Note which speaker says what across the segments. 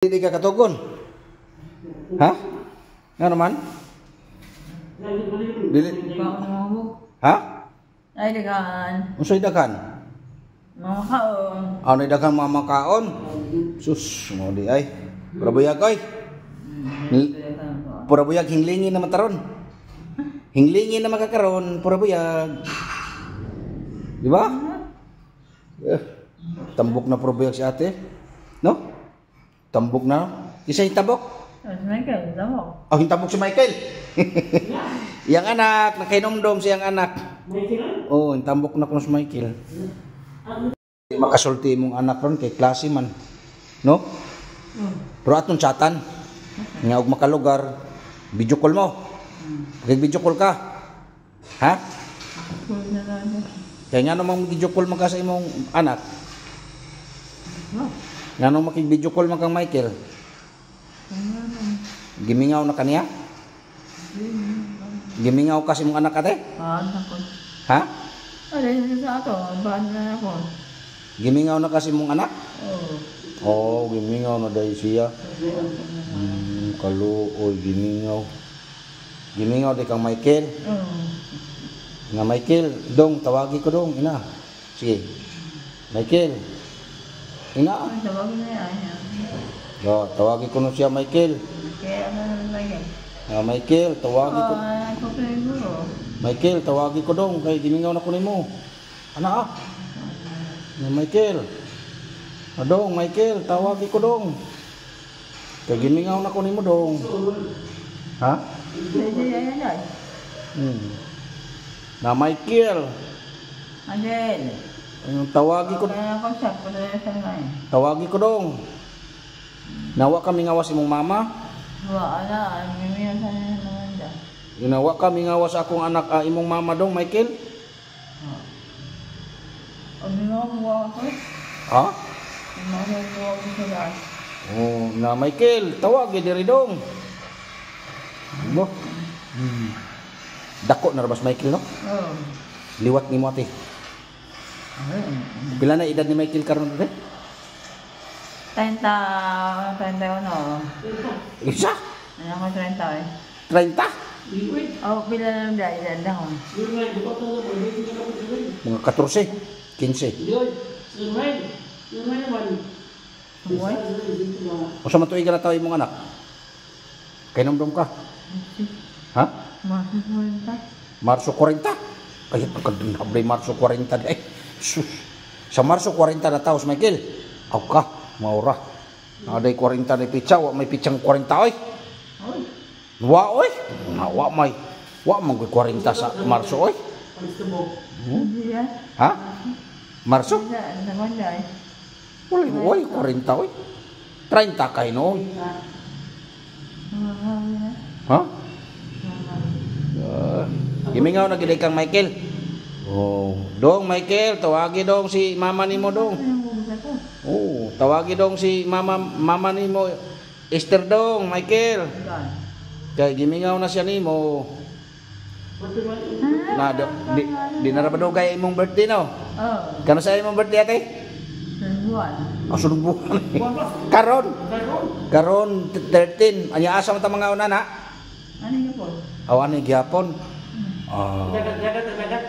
Speaker 1: Dili ka katugon? Ha? Nga naman? Dili. Ha?
Speaker 2: Ay, dagan.
Speaker 1: Unsay daghan?
Speaker 2: Mga kaon.
Speaker 1: Ano daghan mga makaon? Sus, mo di ay. Pura buyag oy. Pura buyag hinglingin na mataron. Hinglingin na makakaron, pura buyag. Di ba? Tambok na pura buyag si ate. No? Tambok na. Isa yung tabok?
Speaker 2: Si Michael, tabok.
Speaker 1: Oh, yung tabok si Michael. Yang anak, nakainomdom siyang anak. Oh, yung tambok na kung si Michael. Makasulti mong anak ron kay klase man. No? Pero atong chatan. Nga og makalugar, video call mo. Pag-video call ka. Ha? Kaya nga namang video call ka sa imong anak. Nga nung makig-video call man kang Michael. Gimingaw na kaniya? Gimingaw kasi mong anak ate? Ha?
Speaker 2: Ay, sa ato, bahan na ako.
Speaker 1: Gimingaw na kasi mong anak?
Speaker 2: Oo.
Speaker 1: Oo, gimingaw na dahil siya. Kaluoy, gimingaw. Gimingaw di kang Michael. Nga Michael, dong, tawagi ko dong, ina. Sige. Michael. Ina.
Speaker 2: Tawagin na yan.
Speaker 1: Yo, tawagi ko na siya Michael.
Speaker 2: Kaya ano na lagi?
Speaker 1: Michael, tawagi ko.
Speaker 2: Siguro.
Speaker 1: Michael, tawagi ko dong kay gimingaw na ko nimo. Ana ah. Michael. Adong Michael, tawagi ko dong. Kay gimingaw na ko nimo dong. Ha? Na Michael.
Speaker 2: Angel.
Speaker 1: Ang tawagi ko. Tawagi ko dong. Nawa kami ngawas imong mama.
Speaker 2: Wala, mimiyan sa naman da.
Speaker 1: Ginawa kami ngawas akong anak imong mama dong, Michael.
Speaker 2: Ako?
Speaker 1: Ha? Oh, na Michael, tawagi diri dong. Bo. Dako na rabas Michael no?
Speaker 2: Oo.
Speaker 1: Liwat ni mo ate. Pila na edad ni Michael karon ate?
Speaker 2: 31.
Speaker 1: Isa?
Speaker 2: Ano ko 30 eh?
Speaker 1: 30?
Speaker 2: Oh, pila na lang dahil danda ko.
Speaker 1: Mga 14, 15.
Speaker 2: Sumoy?
Speaker 1: O sa matuig ka na tao imong anak? Kainomdom ka? Ha?
Speaker 2: Maso 40.
Speaker 1: Marso 40? Ay, pagkadunhablay Marso 40 di. Ay, sus. Sa Marso 40 na taos, Michael. Aw ka, maura. Naday 40 na pitsa, wa may pitsang 40 oy. Wa oy. Wa may. Wa man 40 sa Marso oy. Ha? Marso? Wala oy, 40 oy. 30 kay no oy. Ha? Gimingaw na gid kang Michael. Oh, dong Michael, tawagi dong si mama nimo dong. Oh, tawagi dong si mama nimo Esther dong, Michael. Kay gimingaw na siya nimo. Na di na ra ba kay imong birthday no?
Speaker 2: Oh.
Speaker 1: Kano sa imong birthday ate?
Speaker 2: Buwan.
Speaker 1: Sunod buwan. Karon 13. Anya asa man ta mga una na?
Speaker 2: Ano yung po?
Speaker 1: Awan ni gyapon.
Speaker 3: Dagat.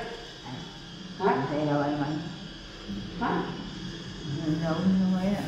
Speaker 3: Ha?
Speaker 2: Sa ilawan man.
Speaker 3: Ha?
Speaker 2: Ang daon na maya.